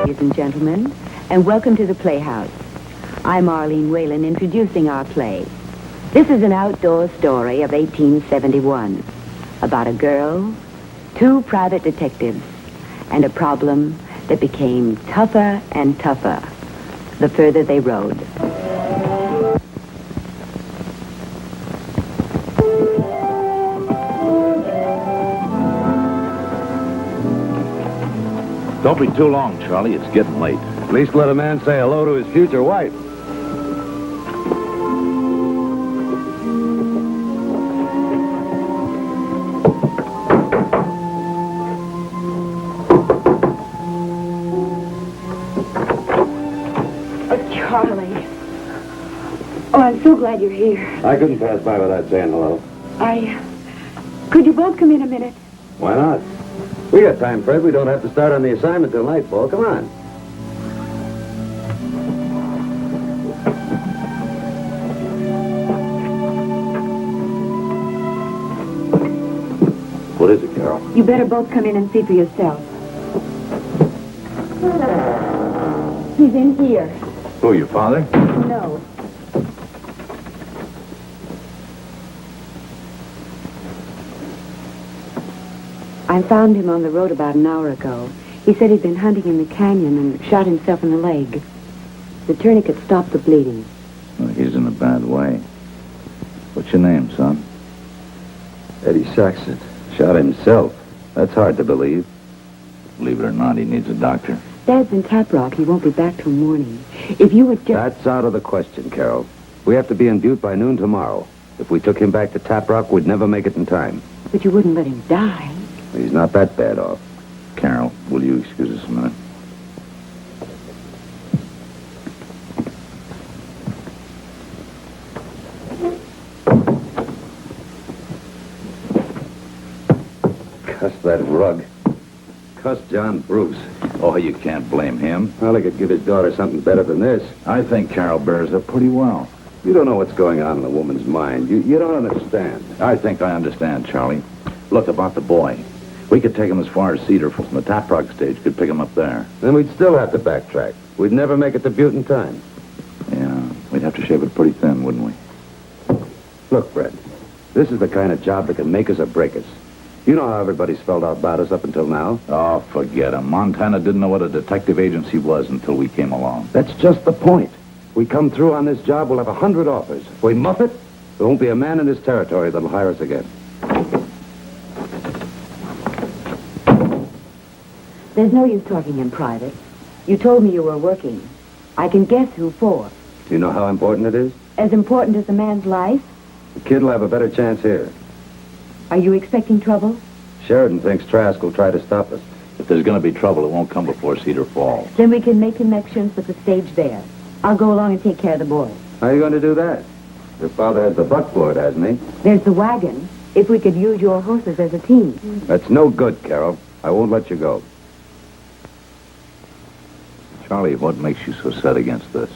Ladies and gentlemen, and welcome to the Playhouse. I'm Arlene Whalen introducing our play. This is an outdoor story of 1871 about a girl, two private detectives, and a problem that became tougher and tougher the further they rode. Don't be too long, Charlie. It's getting late. At least let a man say hello to his future wife. Oh, Charlie. Oh, I'm so glad you're here. I couldn't pass by without saying hello. Could you both come in a minute? Why not? We got time, Fred. We don't have to start on the assignment till nightfall. Come on. What is it, Carol? You better both come in and see for yourself. He's in here. Who, your father? No. I found him on the road about an hour ago. He said he'd been hunting in the canyon and shot himself in the leg. The tourniquet stopped the bleeding. Well, he's in a bad way. What's your name, son? Eddie Saxon. Shot himself. That's hard to believe. Believe it or not, he needs a doctor. Dad's in Tap Rock. He won't be back till morning. If you would just... That's out of the question, Carol. We have to be in Butte by noon tomorrow. If we took him back to Tap Rock, we'd never make it in time. But you wouldn't let him die. He's not that bad off. Carol, will you excuse us a minute? Cuss that rug. Cuss John Bruce. Oh, you can't blame him. Well, he could give his daughter something better than this. I think Carol bears up pretty well. You don't know what's going on in a woman's mind. You don't understand. I think I understand, Charlie. Look, about the boy. We could take him as far as Cedar from the Tap Rock stage. Could pick him up there. Then we'd still have to backtrack. We'd never make it to Butte in time. Yeah, we'd have to shave it pretty thin, wouldn't we? Look, Fred, this is the kind of job that can make us or break us. You know how everybody's felt out about us up until now. Oh, forget him. Montana didn't know what a detective agency was until we came along. That's just the point. We come through on this job, we'll have 100 offers. If we muff it, there won't be a man in this territory that'll hire us again. There's no use talking in private. You told me you were working. I can guess who for. Do you know how important it is? As important as a man's life? The kid will have a better chance here. Are you expecting trouble? Sheridan thinks Trask will try to stop us. If there's going to be trouble, it won't come before Cedar Falls. Then we can make connections with the stage there. I'll go along and take care of the boy. How are you going to do that? Your father has the buckboard, hasn't he? There's the wagon. If we could use your horses as a team. That's no good, Carol. I won't let you go. Charlie, what makes you so set against this?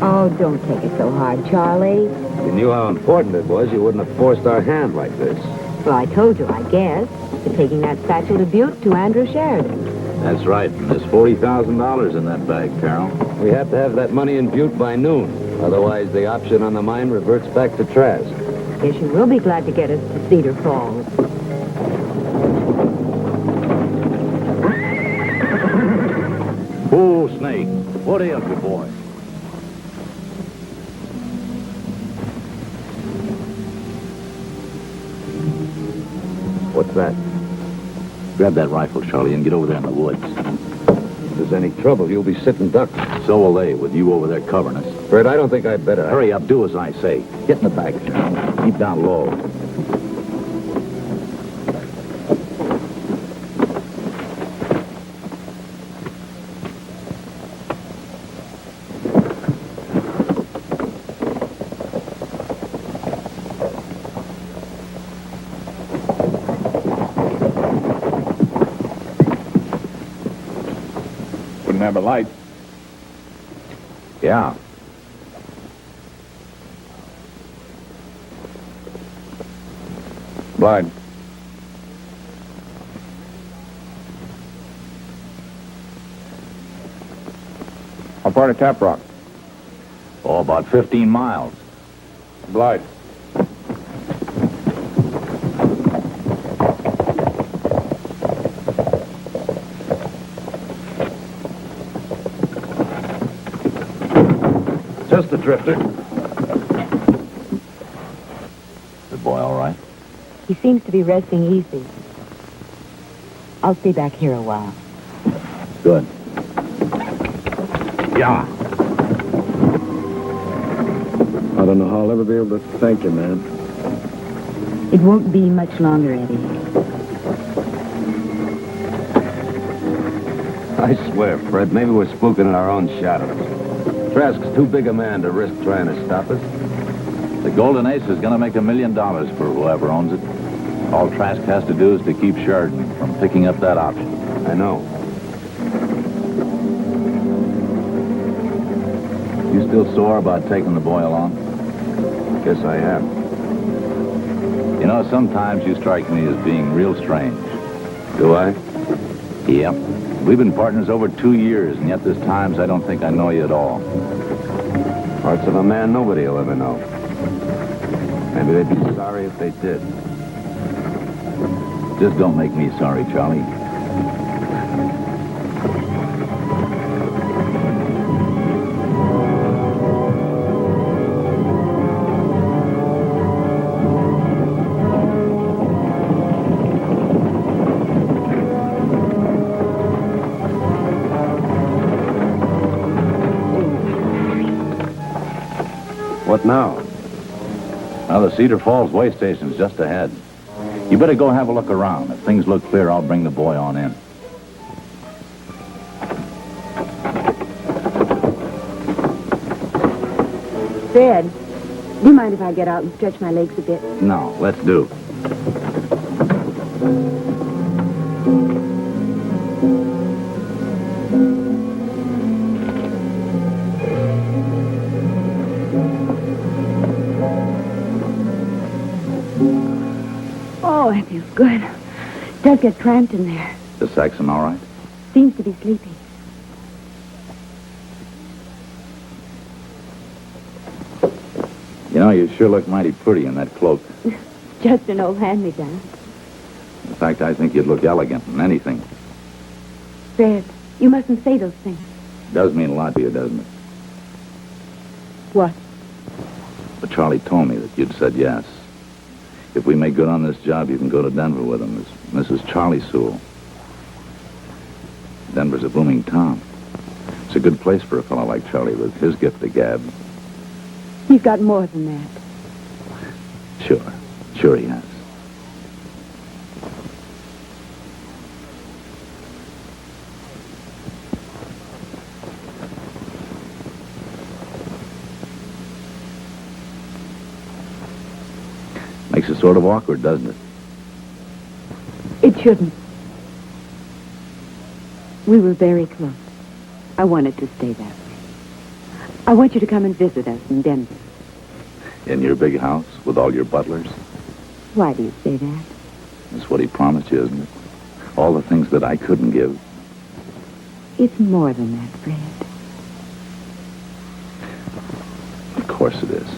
Oh, don't take it so hard, Charlie. If you knew how important it was, you wouldn't have forced our hand like this. Well, I told you, I guess. You're taking that satchel to Butte to Andrew Sheridan. That's right. And there's $40,000 in that bag, Carol. We have to have that money in Butte by noon. Otherwise, the option on the mine reverts back to Trask. Guess you will be glad to get us to Cedar Falls. Oh, Snake. What ails you, boy? What's that? Grab that rifle, Charlie, and get over there in the woods. If there's any trouble, you'll be sitting ducks. So will they, with you over there covering us. Fred, I don't think I'd better. Hurry up, do as I say. Get in the bag, Charlie. Keep down low. have a light. Yeah. Blind. How far to Tap Rock? Oh, about 15 miles. Blind. Just a drifter. The boy all right? He seems to be resting easy. I'll stay back here a while. Good. Yeah. I don't know how I'll ever be able to thank you, man. It won't be much longer, Eddie. I swear, Fred, maybe we're spooking in our own shadows. Trask's too big a man to risk trying to stop us. The Golden Ace is going to make $1 million for whoever owns it. All Trask has to do is to keep Sheridan from picking up that option. I know. You still sore about taking the boy along? Guess I am. You know, sometimes you strike me as being real strange. Do I? Yep. We've been partners over 2 years, and yet there's times I don't think I know you at all. Parts of a man nobody will ever know. Maybe they'd be sorry if they did. Just don't make me sorry, Charlie. What now? Well, the Cedar Falls way station's just ahead. You better go have a look around. If things look clear, I'll bring the boy on in. Fred, do you mind if I get out and stretch my legs a bit? No, let's do. Oh, it feels good. It does get cramped in there. The Saxon all right? Seems to be sleeping. You know, you sure look mighty pretty in that cloak. Just an old hand-me-down. In fact, I think you'd look elegant in anything. Fred, you mustn't say those things. Does mean a lot to you, doesn't it? What? But Charlie told me that you'd said yes. If we make good on this job, you can go to Denver with him as Mrs. Charlie Sewell. Denver's a booming town. It's a good place for a fellow like Charlie with his gift of gab. He's got more than that. Sure he has. Makes it sort of awkward, doesn't it? It shouldn't. We were very close. I wanted to stay that way. I want you to come and visit us in Denver. In your big house with all your butlers? Why do you say that? That's what he promised you, isn't it? All the things that I couldn't give. It's more than that, Fred. Of course it is.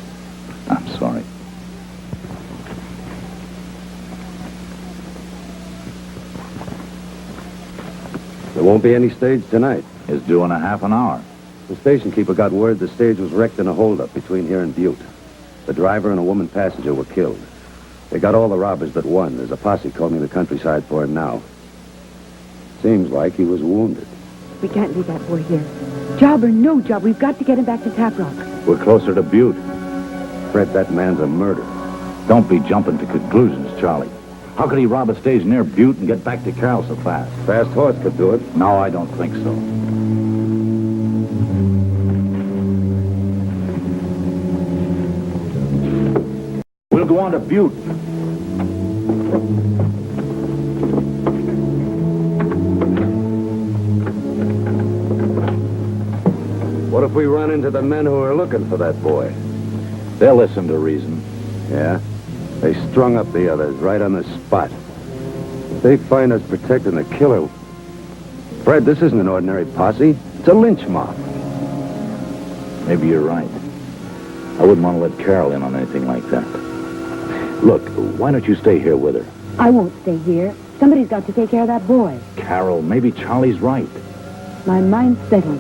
I'm sorry. There won't be any stage tonight. It's due in a half an hour. The station keeper got word the stage was wrecked in a holdup between here and Butte. The driver and a woman passenger were killed. They got all the robbers but one. There's a posse combing the countryside for him now. Seems like he was wounded. We can't leave that boy here. Job or no job, we've got to get him back to Tap Rock. We're closer to Butte. Fred, that man's a murderer. Don't be jumping to conclusions, Charlie. How could he rob a stage near Butte and get back to Carroll so fast? Fast horse could do it. No, I don't think so. We'll go on to Butte. What if we run into the men who are looking for that boy? They'll listen to reason. Yeah? They strung up the others right on the spot. If they find us protecting the killer... Fred, this isn't an ordinary posse. It's a lynch mob. Maybe you're right. I wouldn't want to let Carol in on anything like that. Look, why don't you stay here with her? I won't stay here. Somebody's got to take care of that boy. Carol, maybe Charlie's right. My mind's settled.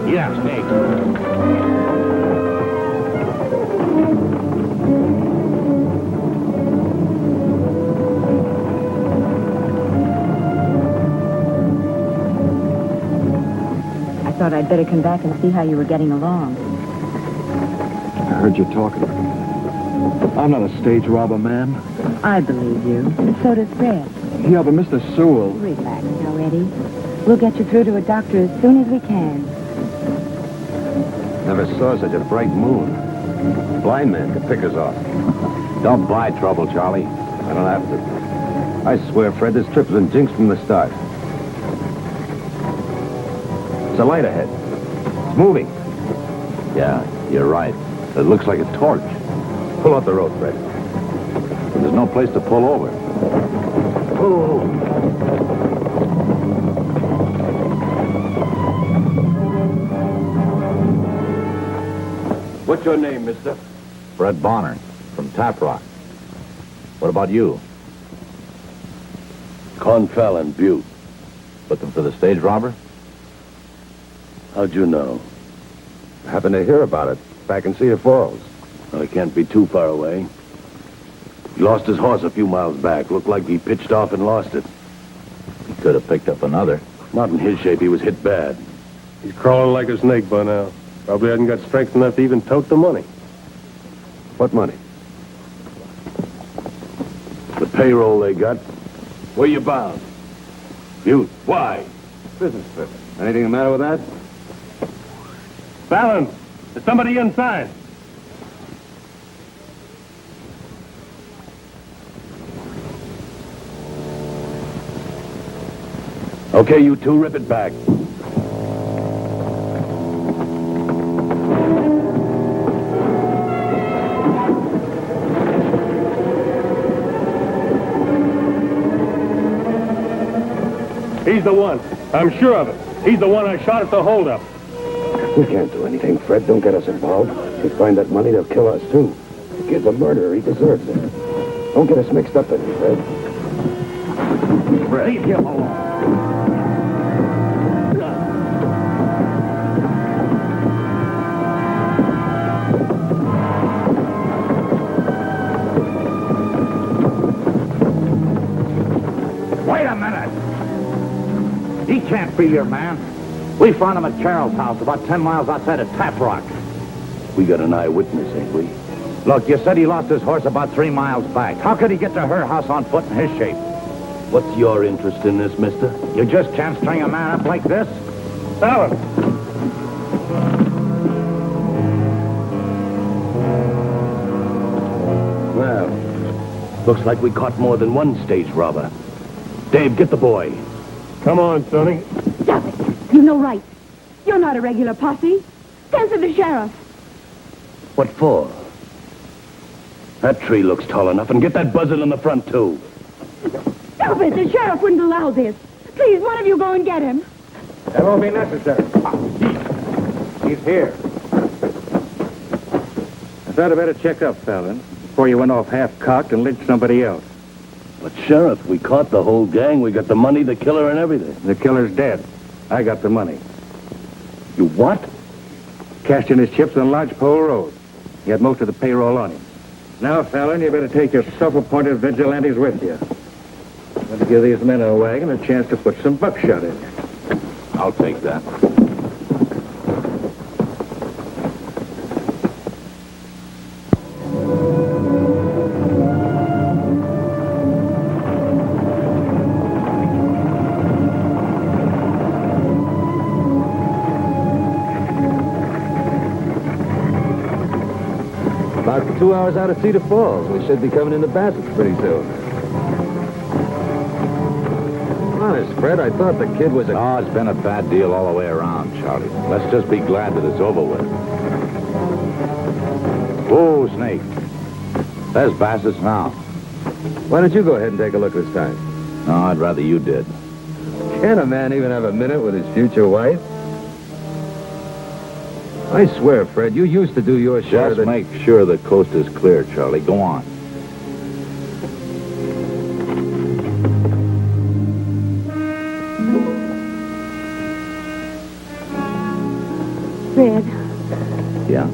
Yeah, Snake. I thought I'd better come back and see how you were getting along. I heard you talking. I'm not a stage robber, ma'am. I believe you. And so does Fred. Yeah, but Mr. Sewell... Relax now, Eddie. We'll get you through to a doctor as soon as we can. Never saw such a bright moon. A blind man could pick us off. Don't buy trouble, Charlie. I don't have to. I swear, Fred, this trip's been jinxed from the start. It's a light ahead. It's moving. Yeah, you're right. It looks like a torch. Pull up the road, Fred. There's no place to pull over. Oh. What's your name, mister? Fred Bonner from Tap Rock. What about you? Confallon, Butte. Looking for the stage robber? How'd you know? Happened to hear about it back in Cedar Falls. Well, it can't be too far away. He lost his horse a few miles back. Looked like he pitched off and lost it. He could have picked up another. Not in his shape. He was hit bad. He's crawling like a snake by now. Probably hasn't got strength enough to even tote the money. What money? The payroll they got. Where you bound? Butte. Why? Business trip. Anything the matter with that? Fallon, there's somebody inside. Okay, you two, rip it back. He's the one. I'm sure of it. He's the one I shot at the holdup. We can't do anything, Fred. Don't get us involved. If we find that money, they'll kill us, too. The kid's a murderer. He deserves it. Don't get us mixed up in it, Fred. Fred, leave him alone. Wait a minute. He can't be your man. We found him at Carol's house about 10 miles outside of Tap Rock. We got an eyewitness, ain't we? Look, you said he lost his horse about 3 miles back. How could he get to her house on foot in his shape? What's your interest in this, mister? You just can't string a man up like this? Fallon. Well, looks like we caught more than one stage robber. Dave, get the boy. Come on, Sonny. Stop it. You've no right. You're not a regular posse. Send for the sheriff. What for? That tree looks tall enough, and get that buzzard in the front, too. Stop it. The sheriff wouldn't allow this. Please, one of you go and get him. That won't be necessary. He's here. I thought I'd better check up, Fallon, before you went off half-cocked and lynched somebody else. But, Sheriff, we caught the whole gang. We got the money, the killer, and everything. The killer's dead. I got the money. You what? Cashed in his chips on Lodgepole Road. He had most of the payroll on him. Now, Fallon, you better take your self-appointed vigilantes with you. Better give these men in a wagon a chance to put some buckshot in. I'll take that. About 2 hours out of Cedar Falls. We should be coming into Bassett's pretty soon. Honest, Fred, I thought the kid was a... Oh, it's been a bad deal all the way around, Charlie. Let's just be glad that it's over with. Whoa, Snake. There's Bassett's now. Why don't you go ahead and take a look this time? No, I'd rather you did. Can a man even have a minute with his future wife? I swear, Fred, you used to do your share of Just the... make sure the coast is clear, Charlie. Go on. Fred, Yeah?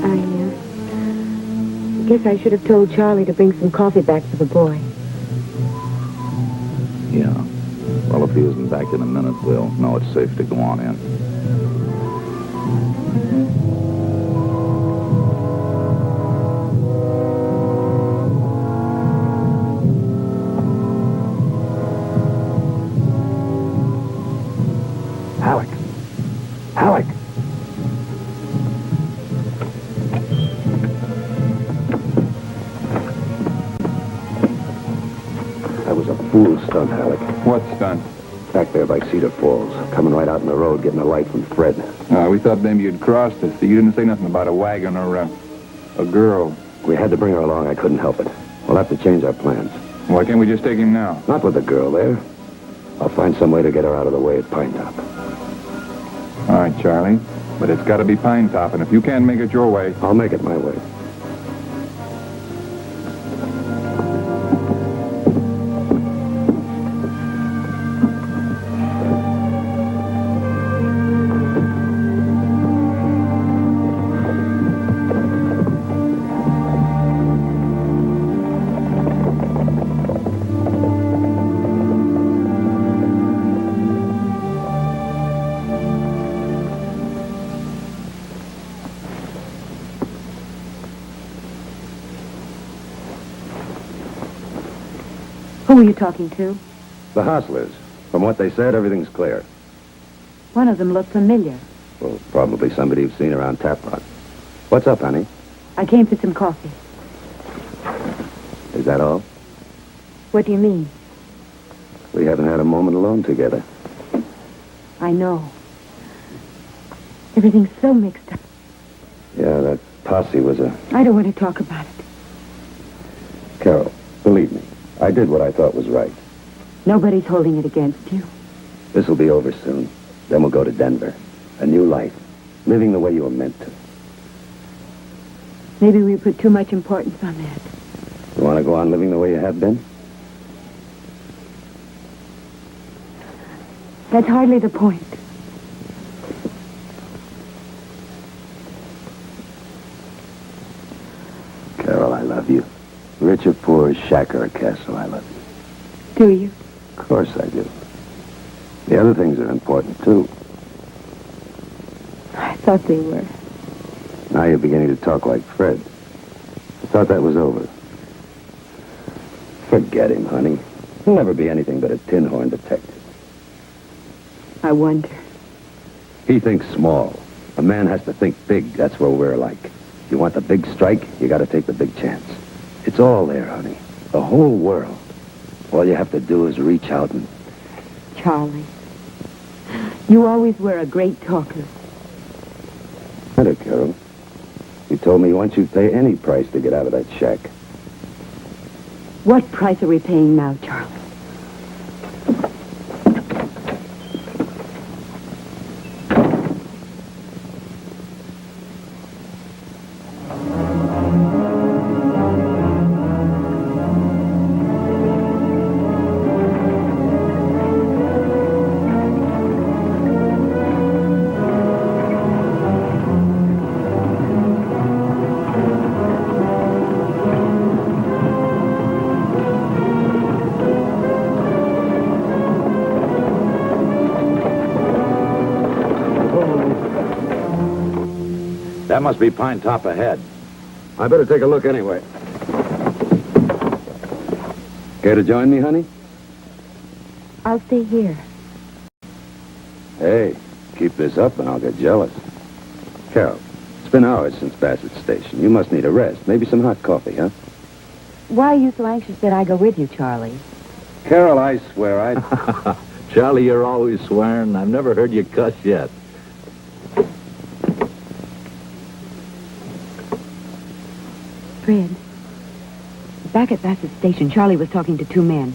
I guess I should have told Charlie to bring some coffee back for the boy. Yeah. Well, if he isn't back in a minute, we'll know it's safe to go on in. Halleck! Halleck! That was a fool stunt, Halleck. What stunt? Back there by Cedar Falls. Coming right out in the road, getting a light from Fred. We thought maybe you'd crossed us. You didn't say nothing about a wagon or a girl. We had to bring her along. I couldn't help it. We'll have to change our plans. Why can't we just take him now? Not with the girl there. I'll find some way to get her out of the way at Pine Top. All right, Charlie. But it's got to be Pine Top, and if you can't make it your way... I'll make it my way. Who were you talking to? The hustlers. From what they said, everything's clear. One of them looked familiar. Well, probably somebody you've seen around Taprock. What's up, honey? I came for some coffee. Is that all? What do you mean? We haven't had a moment alone together. I know. Everything's so mixed up. Yeah, that posse was a... I don't want to talk about it. Carol, believe me, I did what I thought was right. Nobody's holding it against you. This'll be over soon. Then we'll go to Denver. A new life. Living the way you were meant to. Maybe we put too much importance on that. You want to go on living the way you have been? That's hardly the point. Carol, I love you. Rich or poor, shack or a castle, I love you. Do you? Of course I do. The other things are important, too. I thought they were. Now you're beginning to talk like Fred. I thought that was over. Forget him, honey. He'll never be anything but a tin horn detective. I wonder. He thinks small. A man has to think big. That's where we're alike. If you want the big strike, you got to take the big chance. It's all there, honey. The whole world. All you have to do is reach out and... Charlie, you always were a great talker. Matter, Carol. You told me once you'd pay any price to get out of that shack. What price are we paying now, Charlie? That must be Pine Top ahead. I better take a look anyway. Care to join me, honey? I'll stay here. Hey, keep this up and I'll get jealous. Carol, it's been hours since Bassett's station. You must need a rest. Maybe some hot coffee, huh? Why are you so anxious that I go with you, Charlie? Carol, I swear I... Charlie, you're always swearing. I've never heard you cuss yet. Fred, back at Bassett's station, Charlie was talking to two men.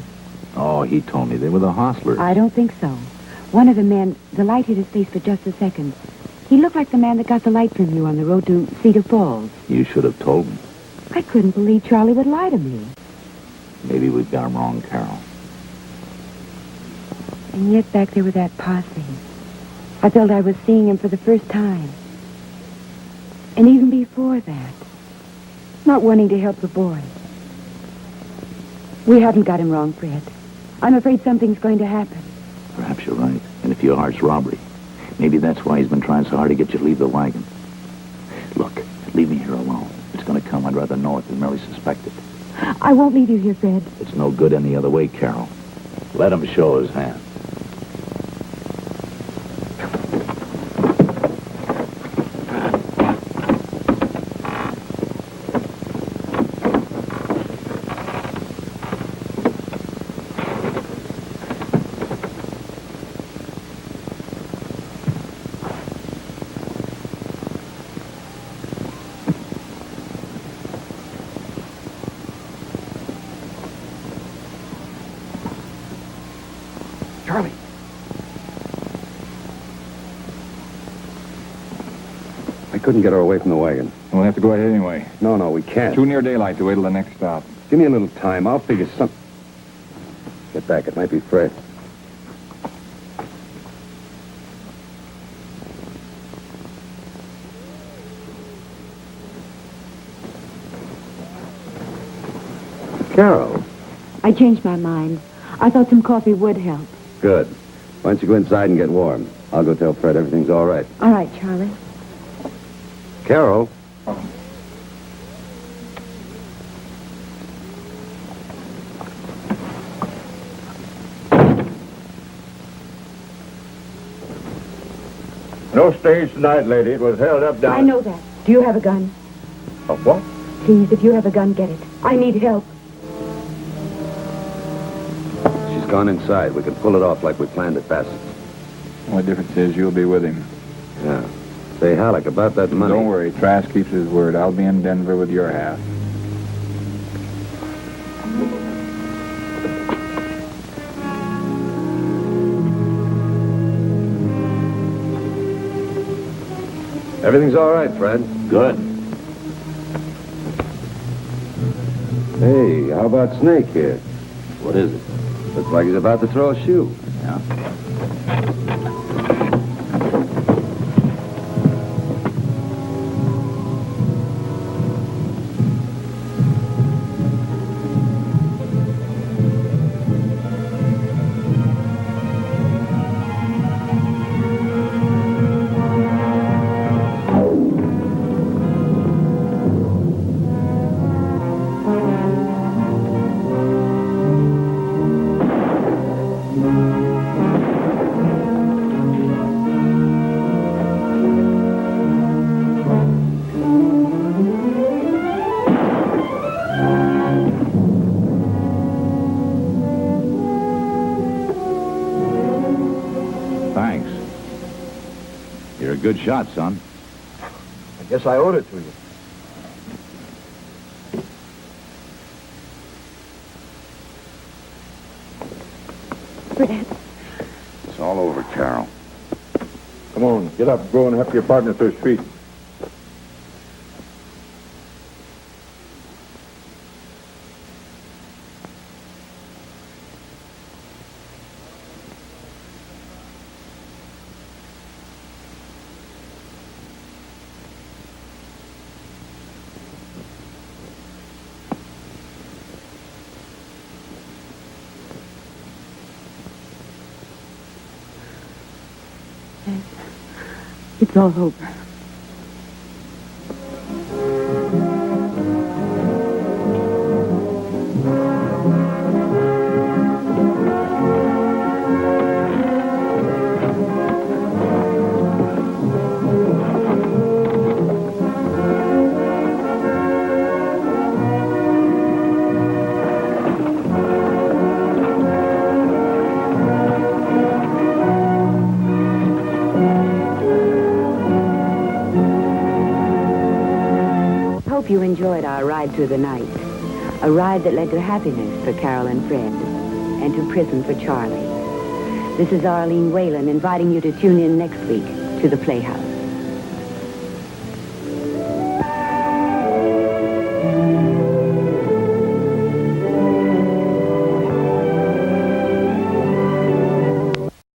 Oh, he told me they were the hostlers. I don't think so. One of the men, the light hit his face for just a second. He looked like the man that got the light from you on the road to Cedar Falls. You should have told me. I couldn't believe Charlie would lie to me. Maybe we've got him wrong, Carol. And yet back there with that posse, I felt I was seeing him for the first time. And even before that, not wanting to help the boy. We haven't got him wrong, Fred. I'm afraid something's going to happen. Perhaps you're right. And a few hearts robbery. Maybe that's why he's been trying so hard to get you to leave the wagon. Look, leave me here alone. It's going to come. I'd rather know it than merely suspect it. I won't leave you here, Fred. It's no good any other way, Carol. Let him show his hand. Charlie. I couldn't get her away from the wagon. We'll have to go ahead anyway. No, we can't. Too near daylight to wait till the next stop. Give me a little time. I'll figure something. Get back. It might be Fred. Carol. I changed my mind. I thought some coffee would help. Good. Why don't you go inside and get warm? I'll go tell Fred everything's all right. All right, Charlie. Carol. No stage tonight, lady. It was held up down... I know that. Do you have a gun? Oh, what? Please, if you have a gun, get it. I need help. She's gone inside. We can pull it off like we planned at Bassett's. Only difference is you'll be with him. Yeah. Say, Halleck, about that money. Don't worry. Trask keeps his word. I'll be in Denver with your half. Everything's all right, Fred. Good. Hey, how about Snake here? What is it? Looks like he's about to throw a shoe. Yeah? Thanks. You're a good shot, son. I guess I owed it to you. Fred. It's all over, Carol. Come on, get up, go and help your partner to his feet. It's all over. our ride through the night. A ride that led to happiness for Carol and Fred, and to prison for Charlie. This is Arlene Whalen inviting you to tune in next week to the Playhouse.